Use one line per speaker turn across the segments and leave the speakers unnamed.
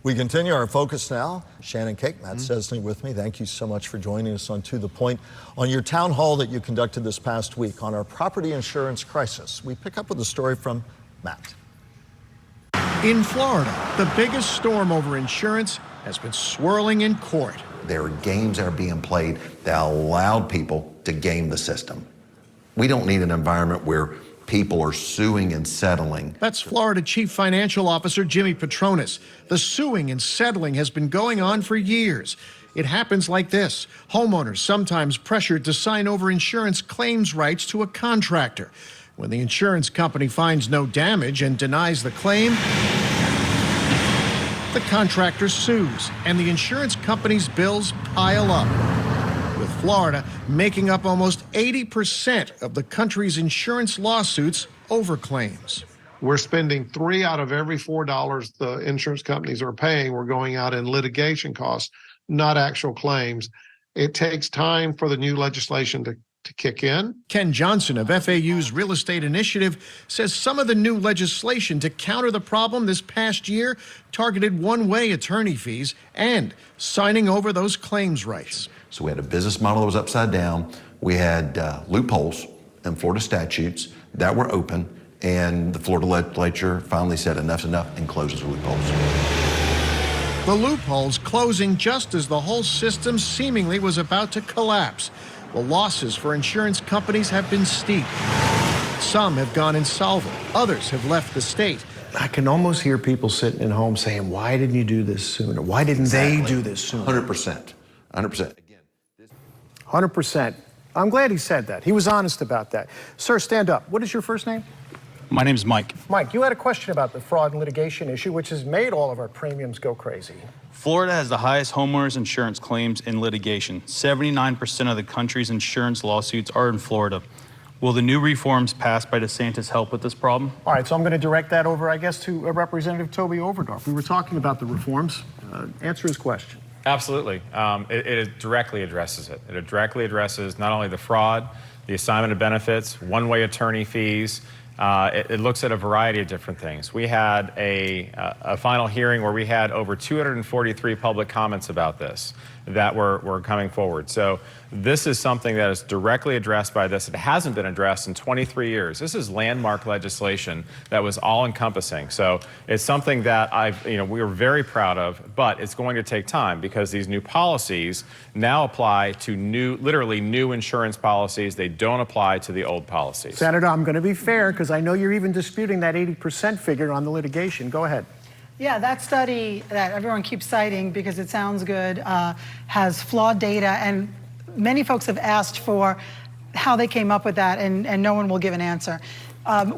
We continue our focus now. Shannon Cake, Matt Sczesny with me. Thank you so much for joining us on To The Point. On your town hall that you conducted this past week on our property insurance crisis, we pick up with a story from Matt.
In Florida, the biggest storm over insurance has been swirling in court.
There are games that are being played that allowed people to game the system. We don't need an environment where people are suing and settling.
That's Florida Chief Financial Officer Jimmy Petronas. The suing and settling has been going on for years. It happens like this. Homeowners sometimes pressured to sign over insurance claims rights to a contractor. When the insurance company finds no damage and denies the claim, the contractor sues, and the insurance company's bills pile up, with Florida making up almost 80% of the country's insurance lawsuits over claims.
We're spending $3 out of every $4 the insurance companies are paying. We're going out in litigation costs, not actual claims. It takes time for the new legislation to kick in.
Ken Johnson of FAU's Real Estate Initiative says some of the new legislation to counter the problem this past year targeted one-way attorney fees and signing over those claims rights.
So we had a business model that was upside down. We had loopholes in Florida statutes that were open, and the Florida legislature finally said enough's enough and closes the loopholes.
The loopholes closing just as the whole system seemingly was about to collapse. The losses for insurance companies have been steep. Some have gone insolvent. Others have left the state.
I can almost hear people sitting at home saying, why didn't you do this sooner? Why didn't they do this sooner?
100%. 100%.
100%. I'm glad he said that. He was honest about that. Sir, stand up. What is your first name?
My name's Mike.
Mike, you had a question about the fraud and litigation issue, which has made all of our premiums go crazy.
Florida has the highest homeowners insurance claims in litigation. 79% of the country's insurance lawsuits are in Florida. Will the new reforms passed by DeSantis help with this problem?
All right, so I'm going to direct that over, I guess, to Representative Toby Overdorf. We were talking about the reforms. Answer his question.
Absolutely. It directly addresses it. It directly addresses not only the fraud, the assignment of benefits, one-way attorney fees. It looks at a variety of different things. We had a final hearing where we had over 243 public comments about this that were coming forward. So this is something that is directly addressed by this. It hasn't been addressed in 23 years. This is landmark legislation that was all-encompassing. So it's something that we are very proud of, but it's going to take time because these new policies now apply to literally new insurance policies. They don't apply to the old policies.
Senator, I'm going to be fair because I know you're even disputing that 80% figure on the litigation. Go ahead.
Yeah, that study that everyone keeps citing because it sounds good has flawed data, and many folks have asked for how they came up with that, and no one will give an answer.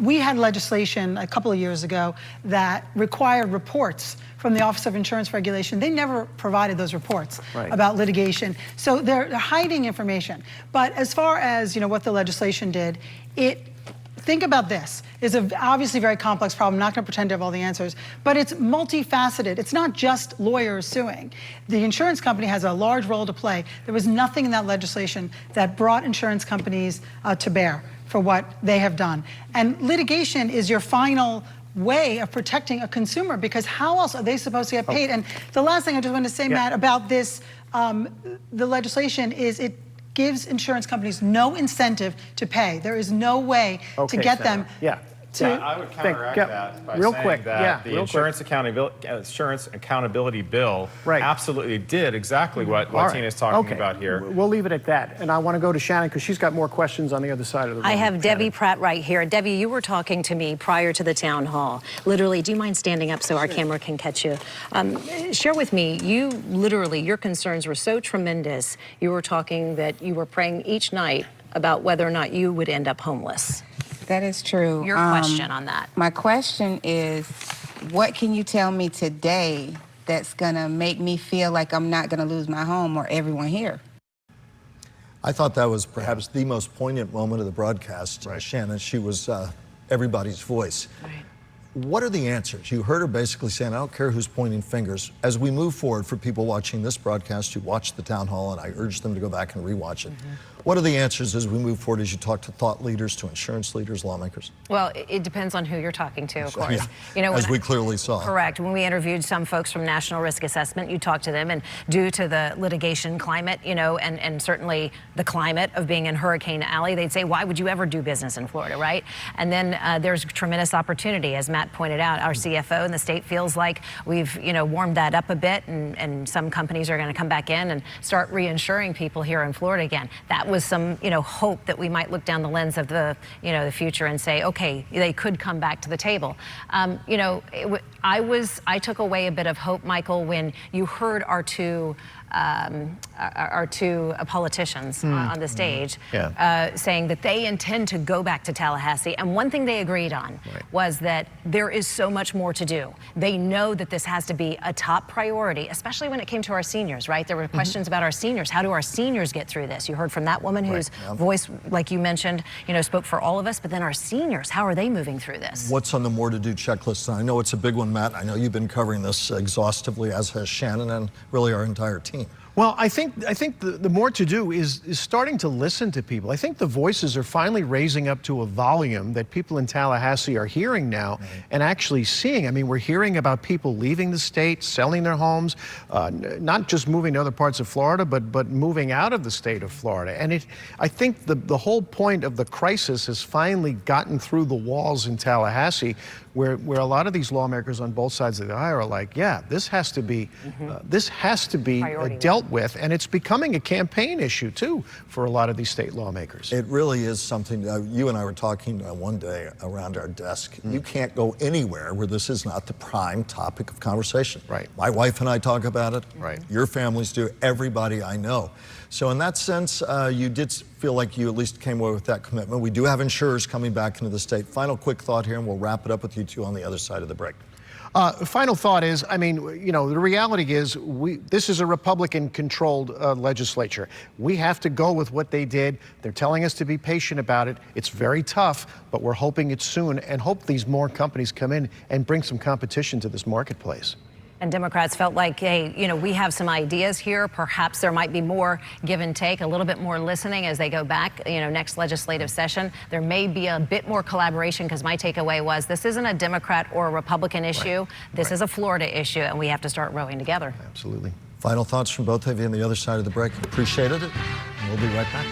We had legislation a couple of years ago that required reports from the Office of Insurance Regulation. They never provided those reports about litigation. So they're hiding information. But as far as what the legislation did, think about this. It's obviously a very complex problem. I'm not going to pretend to have all the answers, but it's multifaceted. It's not just lawyers suing. The insurance company has a large role to play. There was nothing in that legislation that brought insurance companies to bear for what they have done. And litigation is your final way of protecting a consumer, because how else are they supposed to get paid? And the last thing I just want to say, Matt, about this, the legislation is it gives insurance companies no incentive to pay. There is no way to get them to...
I would counteract that by saying that the Insurance Accountability Bill absolutely did exactly what Tina's talking about here.
We'll leave it at that. And I want to go to Shannon because she's got more questions on the other side of the room.
I have Debbie Pratt right here. Debbie, you were talking to me prior to the town hall. Literally, do you mind standing up so our camera can catch you? Share with me, your concerns were so tremendous. You were talking that you were praying each night about whether or not you would end up homeless.
That is true.
Your question on that.
My question is, what can you tell me today that's going to make me feel like I'm not going to lose my home or everyone here?
I thought that was perhaps the most poignant moment of the broadcast, Shannon. She was everybody's voice. What are the answers? You heard her basically saying, I don't care who's pointing fingers. As we move forward, for people watching this broadcast who watched the town hall, and I urge them to go back and rewatch it, What are the answers as we move forward, as you talk to thought leaders, to insurance leaders, lawmakers?
Well, it depends on who you're talking to, of course.
Yeah,
you know,
as we clearly saw.
Correct. When we interviewed some folks from National Risk Assessment, you talk to them, and due to the litigation climate, you know, and certainly the climate of being in Hurricane Alley, they'd say, why would you ever do business in Florida, right? And then there's tremendous opportunity. As Matt pointed out, our CFO in the state feels like we've, you know, warmed that up a bit, and some companies are going to come back in and start reinsuring people here in Florida again. That was some, you know, hope that we might look down the lens of the, you know, the future and say, okay, they could come back to the table. You know, I took away a bit of hope, Michael, when you heard our two politicians on the stage saying that they intend to go back to Tallahassee. And one thing they agreed on was that there is so much more to do. They know that this has to be a top priority, especially when it came to our seniors, right? There were questions about our seniors. How do our seniors get through this? You heard from that woman whose voice, like you mentioned, you know, spoke for all of us, but then our seniors, how are they moving through this?
What's on the more to do checklist? I know it's a big one, Matt. I know you've been covering this exhaustively, as has Shannon and really our entire team.
Well, I think the more to do is starting to listen to people. I think the voices are finally raising up to a volume that people in Tallahassee are hearing now and actually seeing. I mean, we're hearing about people leaving the state, selling their homes, not just moving to other parts of Florida, but moving out of the state of Florida. And I think the whole point of the crisis has finally gotten through the walls in Tallahassee, where a lot of these lawmakers on both sides of the aisle are like, yeah, this has to be dealt with, and it's becoming a campaign issue too for a lot of these state lawmakers.
It really is something. You and I were talking one day around our desk. You can't go anywhere where this is not the prime topic of conversation.
Right.
My wife and I talk about it.
Right.
Your families do. Everybody I know. So in that sense, you did feel like you at least came away with that commitment. We do have insurers coming back into the state. Final quick thought here, and we'll wrap it up with you two on the other side of the break.
Final thought is, I mean, you know, the reality is this is a Republican-controlled legislature. We have to go with what they did. They're telling us to be patient about it. It's very tough, but we're hoping it's soon, and hope these more companies come in and bring some competition to this marketplace.
And Democrats felt like, hey, you know, we have some ideas here. Perhaps there might be more give and take, a little bit more listening as they go back, you know, next legislative session. There may be a bit more collaboration, because my takeaway was this isn't a Democrat or a Republican issue. This is a Florida issue, and we have to start rowing together.
Absolutely.
Final thoughts from both of you on the other side of the break. Appreciated it. And we'll be right back.